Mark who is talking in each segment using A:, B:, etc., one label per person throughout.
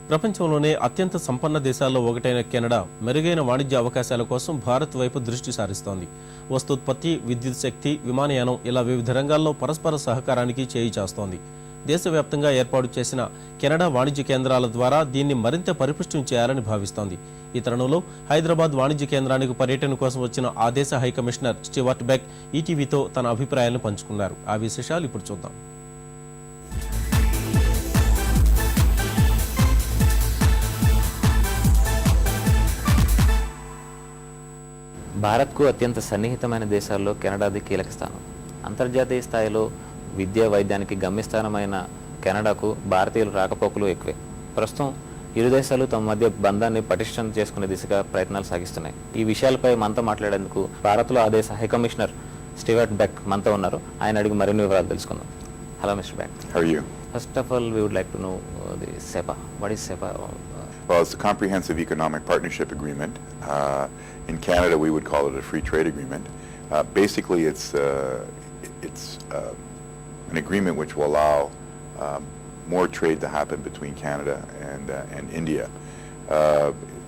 A: ప్రపంచంలోనే అత్యంత సంపన్న దేశాల్లో ఒకటైన కెనడా మెరుగైన వాణిజ్య అవకాశాల కోసం భారత్ వైపు దృష్టి సారిస్తోంది. వస్తోత్పత్తి, విద్యుత్ శక్తి, విమానయానం ఇలా వివిధ రంగాల్లో పరస్పర సహకారానికి చేయి చేస్తోంది. దేశవ్యాప్తంగా ఏర్పాటు చేసిన కెనడా వాణిజ్య కేంద్రాల ద్వారా దీన్ని మరింత పరిపుష్టం చేయాలని భావిస్తోంది. ఈ తరుణంలో హైదరాబాద్ వాణిజ్య కేంద్రానికి పర్యటన కోసం వచ్చిన ఆ దేశ హైకమిషనర్ స్టీవర్ట్ బెక్ ఈటీవీతో తన అభిప్రాయాలను పంచుకున్నారు. ఆ విశేషాలు ఇప్పుడు చూద్దాం.
B: భారత్కు అత్యంత సన్నిహితమైన దేశాల్లో కెనడాది కీలక స్థానం. అంతర్జాతీయ స్థాయిలో విద్య, వైద్యానికి గమ్యస్థానమైన కెనడాకు భారతీయుల రాకపోకలు ఎక్కువే. ప్రస్తుతం ఇరు దేశాలు తమ మధ్య బంధాన్ని పటిష్టం చేసుకునే దిశగా ప్రయత్నాలు సాగిస్తున్నాయి. ఈ విషయాలపై మనతో మాట్లాడేందుకు భారత్లో ఆ దేశ హైకమిషనర్ స్టీవర్ట్ బెక్ మనతో ఉన్నారు. ఆయన అడిగి మరిన్ని వివరాలు తెలుసుకుందాం. Hello Mister Beck.
C: How are you?
B: First of all, we would like to know the SEPA. What is SEPA?
C: Well, it's a comprehensive economic partnership agreement. In Canada, we would call it a free trade agreement. Basically, it's an agreement which will allow more trade to happen between Canada and India.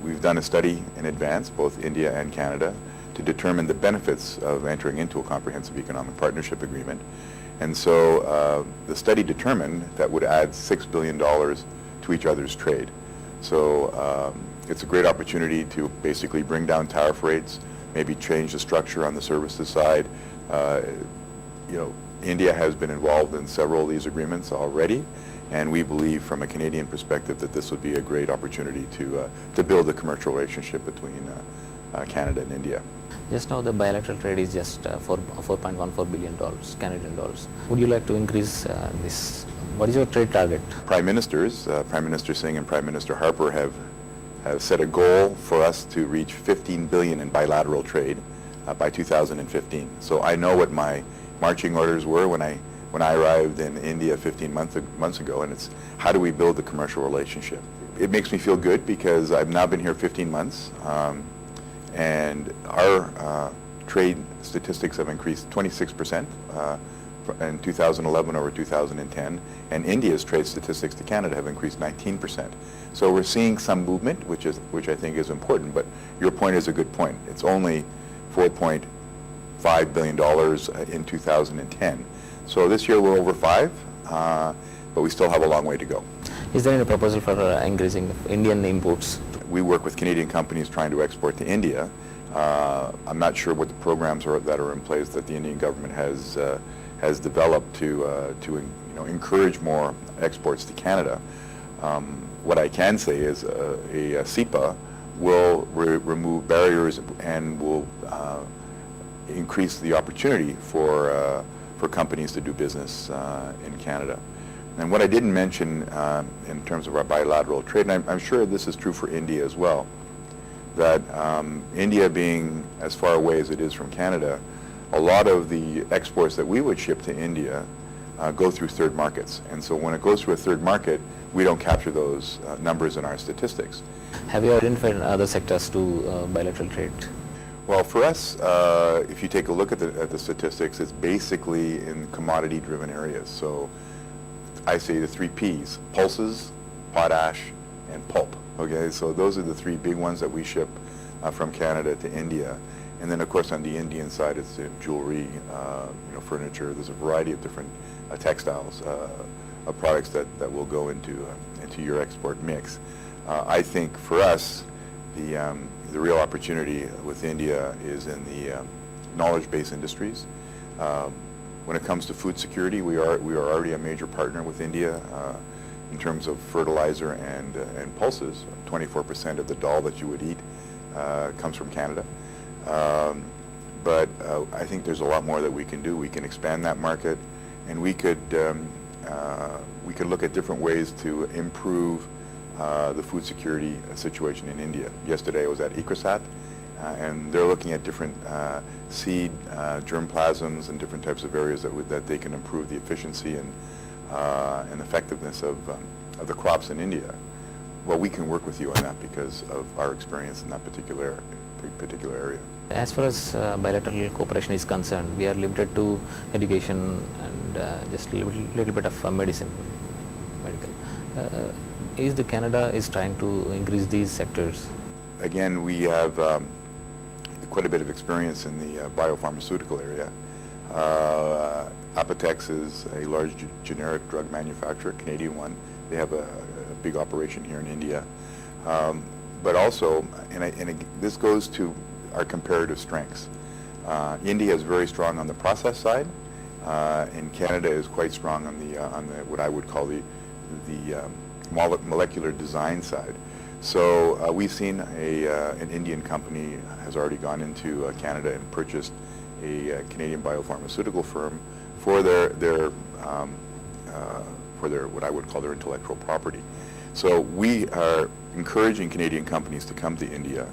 C: We've done a study in advance, both India and Canada, to determine the benefits of entering into a comprehensive economic partnership agreement. And so the study determined that would add $6 billion to each other's trade. So it's a great opportunity to basically bring down tariff rates, maybe change the structure on the services side. India has been involved in several of these agreements already, and we believe from a Canadian perspective that this would be a great opportunity to build a commercial relationship between Canada and India.
B: Just now the bilateral trade is just $4.14 billion Canadian dollars. Would you like to increase this? What is your trade target?
C: Prime Ministers, Prime Minister Singh and Prime Minister Harper have set a goal for us to reach $15 billion in bilateral trade by 2015. So I know what my marching orders were when I arrived in India 15 months ago, and it's how do we build the commercial relationship? It makes me feel good because I've now been here 15 months, and our trade statistics have increased 26% in 2011 over 2010, and India's trade statistics to Canada have increased 19%. So we're seeing some movement, which I think is important, but your point is a good point. It's only $4.5 billion in 2010. So this year we're over 5, but we still have a long way to go.
B: Is there any proposal for increasing Indian imports?
C: We work with Canadian companies trying to export to India. I'm not sure what the programs are that are in place that the Indian government has developed to encourage more exports to Canada. What I can say is a CEPA will remove barriers and will increase the opportunity for companies to do business in Canada. And what I didn't mention in terms of our bilateral trade, and I'm sure this is true for India as well, that India being as far away as it is from Canada, a lot of the exports that we would ship to India go through third markets. And so when it goes through a third market, we don't capture those numbers in our statistics.
B: Have you identified other sectors to bilateral trade?
C: Well, for us, if you take a look at the statistics, it's basically in commodity-driven areas. So I say the 3 Ps: pulses, potash, and pulp. Okay, so those are the 3 big ones that we ship from Canada to India. And then, of course, on the Indian side, it's jewelry, furniture. There's a variety of different textiles, of products that will go into your export mix. I think for us, the real opportunity with India is in the knowledge-based industries. When it comes to food security, we are already a major partner with India in terms of fertilizer and pulses. 24% of the dal that you would eat comes from Canada. But I think there's a lot more that we can do. We can expand that market, and we could look at different ways to improve the food security situation in India. Yesterday I was at ICRISAT, and they're looking at different seed germplasms and different types of areas that they can improve the efficiency and effectiveness of the crops in India. Well, we can work with you on that because of our experience in that particular area.
B: As far as bilateral cooperation is concerned, we are limited to education and just little bit of medical. Is the Canada is trying to increase these sectors?
C: Again, we have quite a bit of experience in the biopharmaceutical area. Apotex is a large generic drug manufacturer, Canadian one. They have a big operation here in India. But also, this goes to our comparative strengths. India is very strong on the process side, and Canada is quite strong on the what I would call the molecular design side. So we've seen an Indian company has already gone into Canada and purchased a Canadian biopharmaceutical firm for their what I would call their intellectual property. So we are encouraging Canadian companies to come to India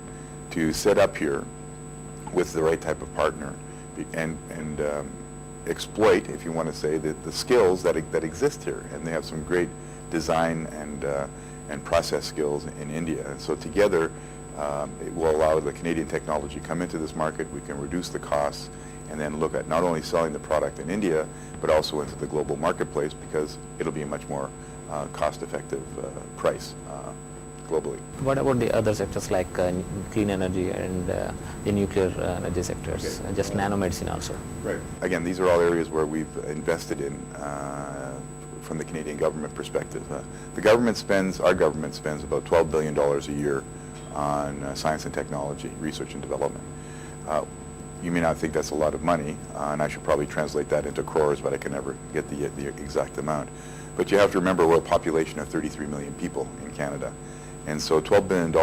C: to set up here with the right type of partner and exploit, if you want to say, the skills that exist here. And they have some great design and process skills in India. And so together, it will allow the Canadian technology to come into this market. We can reduce the costs and then look at not only selling the product in India, but also into the global marketplace, because it'll be a much more cost-effective price globally.
B: What about the other sectors like clean energy and the nuclear energy sectors,
C: Okay.
B: just nanomedicine also?
C: Right. Again, these are all areas where we've invested in from the Canadian government perspective. Our government spends about $12 billion a year on science and technology, research and development. You may not think that's a lot of money, and I should probably translate that into crores, but I can never get the exact amount. But you have to remember we're a population of 33 million people in Canada, and so $12 billion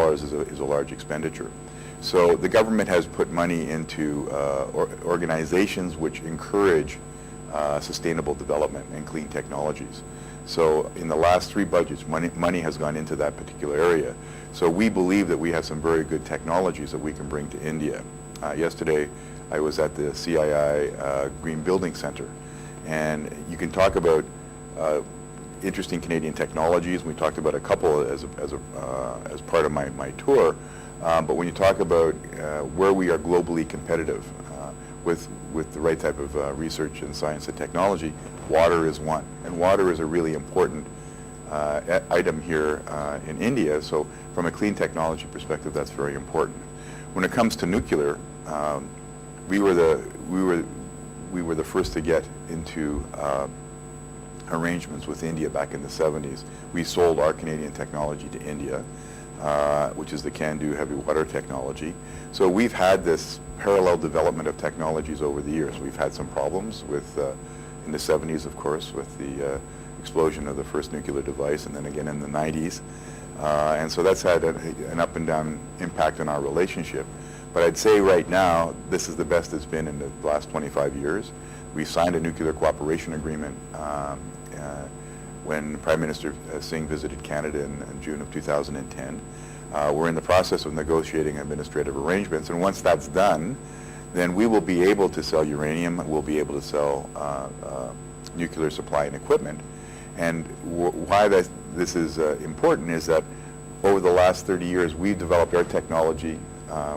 C: is a large expenditure. So the government has put money into organizations which encourage sustainable development and clean technologies. So in the last 3 budgets, money has gone into that particular area. So we believe that we have some very good technologies that we can bring to India. Yesterday, I was at the CII Green Building Center, and you can talk about interesting Canadian technologies. We talked about a couple as part of my tour, but when you talk about where we are globally competitive with the right type of research and science and technology, water is one, and water is a really important item here in India. So from a clean technology perspective, that's very important. When it comes to nuclear, we were the first to get into arrangements with India back in the 70s. We sold our Canadian technology to India, which is the CANDU heavy water technology. So we've had this parallel development of technologies over the years. We've had some problems with, in the 70s, of course, with the explosion of the first nuclear device, and then again in the 90s. And so that's had an up and down impact on our relationship. But I'd say right now, this is the best it's been in the last 25 years. We signed a nuclear cooperation agreement when Prime Minister Singh visited Canada in June of 2010. We're in the process of negotiating administrative arrangements, and once that's done, then we will be able to sell uranium, we'll be able to sell nuclear supply and equipment. And why this is important is that over the last 30 years, we've developed our technology,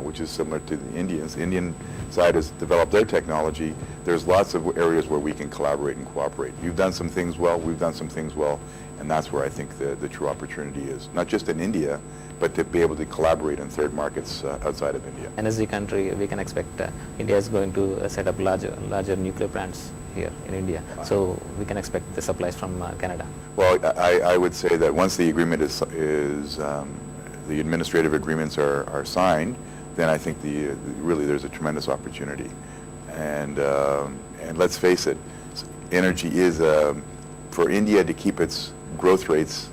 C: which is similar to the Indians. The Indian side has developed their technology. There's lots of areas where we can collaborate and cooperate. You've done some things well, we've done some things well, and that's where I think the true opportunity is, not just in India, but to be able to collaborate in third markets outside of India.
B: And as a country, we can expect India is going to set up larger nuclear plants here in India. So we can expect the supplies from Canada.
C: Well, I would say that once the agreement is the administrative agreements are signed, then I think really there's a tremendous opportunity. And let's face it, energy is for India to keep its growth rates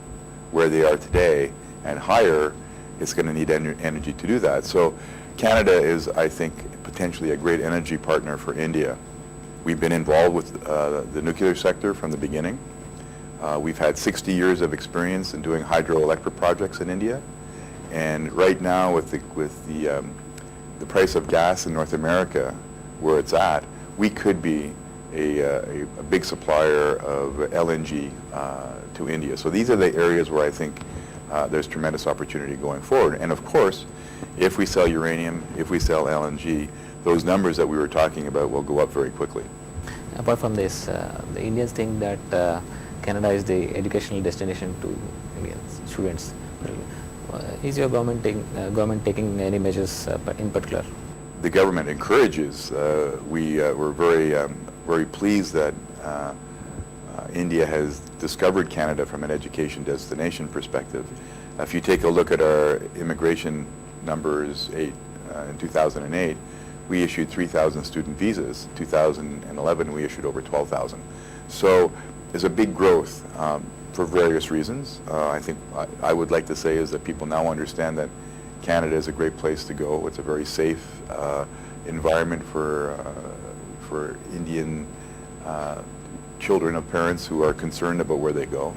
C: where they are today and higher, it's going to need energy to do that. So Canada is, I think, potentially a great energy partner for India. We've been involved with the nuclear sector from the beginning. We've had 60 years of experience in doing hydroelectric projects in India. And right now, with the price of gas in North America where it's at, we could be a big supplier of LNG to India. So these are the areas where I think there's tremendous opportunity going forward. And of course, if we sell uranium, if we sell LNG, those numbers that we were talking about will go up very quickly.
B: Apart from this, the Indians think that Canada is the educational destination to Indian students. Is your government taking any measures in particular?
C: The government encourages. We're very pleased that India has discovered Canada from an education destination perspective. If you take a look at our immigration numbers in 2008, we issued 3,000 student visas. 2011, we issued over 12,000. So there's a big growth for various reasons. I think I would like to say is that people now understand that Canada is a great place to go. It's a very safe environment for Indian children of parents who are concerned about where they go.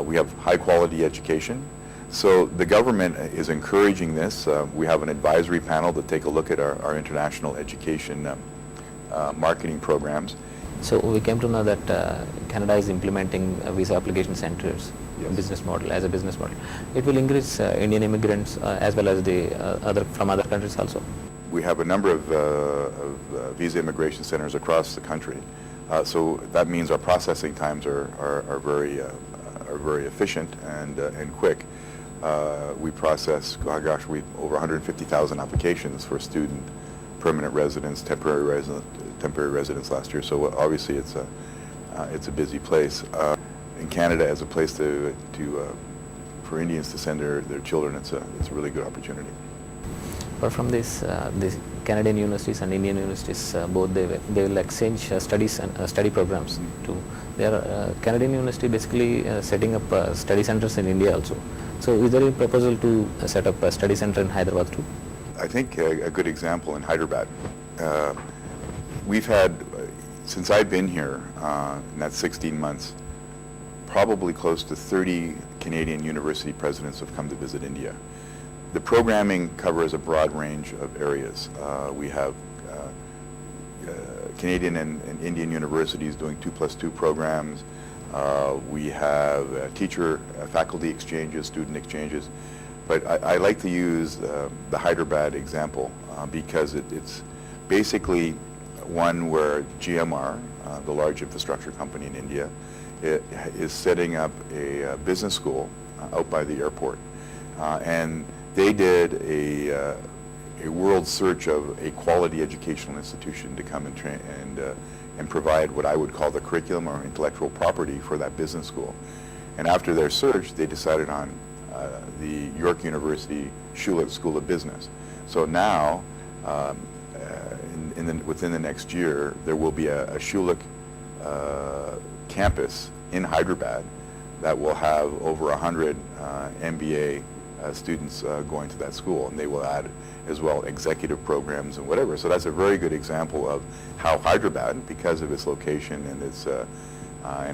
C: We have high quality education. So the government is encouraging this. We have an advisory panel to take a look at our international education marketing programs.
B: So we came to know that Canada is implementing visa application centers business model as a business model. It will increase Indian immigrants as well as the from other countries also.
C: We have a number of visa immigration centers across the country. So that means our processing times are very efficient and quick. We process, we over 150,000 applications for student, permanent residents, temporary residents last year. So obviously it's a busy place. In Canada, as a place for Indians to send their children, it's a really good opportunity.
B: But from this Canadian universities and Indian universities, both they will exchange studies and study programs too. They are Canadian university basically setting up study centers in India also. So is there a proposal to set up a study center in Hyderabad too?
C: I think a good example in Hyderabad. We've had, since I've been here, in that 16 months, probably close to 30 Canadian university presidents have come to visit India. The programming covers a broad range of areas. We have Canadian and Indian universities doing 2+2 programs. We have faculty exchanges, student exchanges. But I like to use the Hyderabad example because it's basically one where GMR, the large infrastructure company in India, is setting up a business school out by the airport. And they did a world search of a quality educational institution to come and train and provide what I would call the curriculum or intellectual property for that business school. And after their search, they decided on the York University Schulich School of Business. So now, within the next year, there will be a Schulich campus in Hyderabad that will have over 100 MBA students going to that school, and they will add as well executive programs and whatever. So that's a very good example of how Hyderabad, because of its location and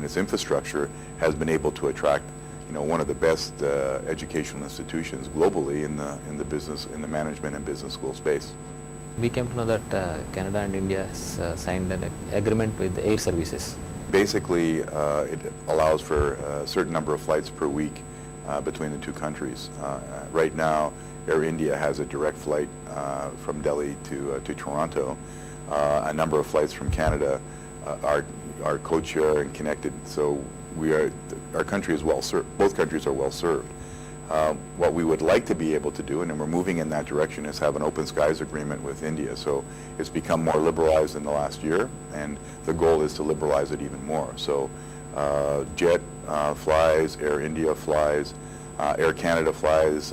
C: its infrastructure, has been able to attract one of the best educational institutions globally in the management and business school space.
B: We came to know that Canada and India has signed an agreement with air services.
C: Basically, it allows for a certain number of flights per week between the two countries. Right now, Air India has a direct flight from Delhi to Toronto. A number of flights from Canada are co-chair and connected, so our country is well served. Both countries are well served. What we would like to be able to do, and we're moving in that direction, is have an open skies agreement with India. So it's become more liberalized in the last year, and the goal is to liberalize it even more. So Jet flies, Air India flies, Air Canada flies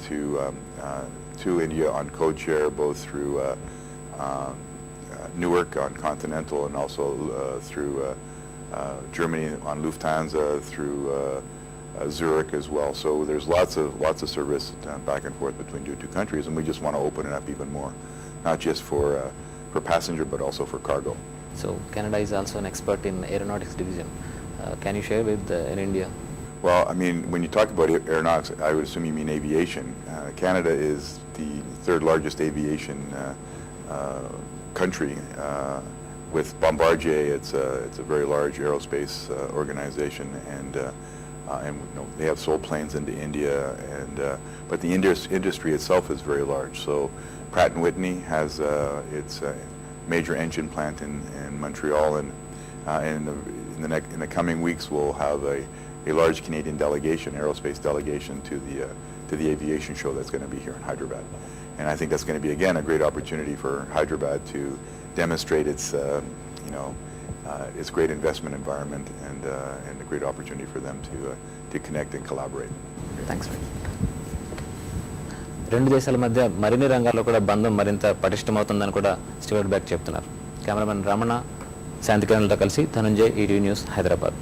C: to India on co-chair, both through Newark on Continental and also through Germany on Lufthansa, through Zurich as well. So there's lots of service back and forth between the two countries, and we just want to open it up even more, not just for passenger but also for cargo.
B: So Canada is also an expert in aeronautics division. Can you share with in India?
C: Well, I mean, when you talk about aeronautics, I would assume you mean aviation. Canada is the third largest aviation country. With Bombardier, it's a very large aerospace organization, and they have sold planes into India, but the industry itself is very large. So Pratt & Whitney has its major engine plant in Montreal, and in the coming weeks, we'll have a large Canadian delegation, aerospace delegation, to the aviation show that's going to be here in Hyderabad. And I think that's going to be, again, a great opportunity for Hyderabad to demonstrate its, its great investment environment and a great opportunity for them to connect and collaborate.
B: Thanks. రెండు దేశాల మధ్య మరిన్ని రంగాల్లో కూడా బంధం మరింత పటిష్టమవుతుందని కూడా Stewart back చెప్తున్నారు. కెమెరామెన్ రమణ, శాంతికిరణ్లతో కలిసి ధనంజయ్, ఈటీవీ న్యూస్, హైదరాబాద్.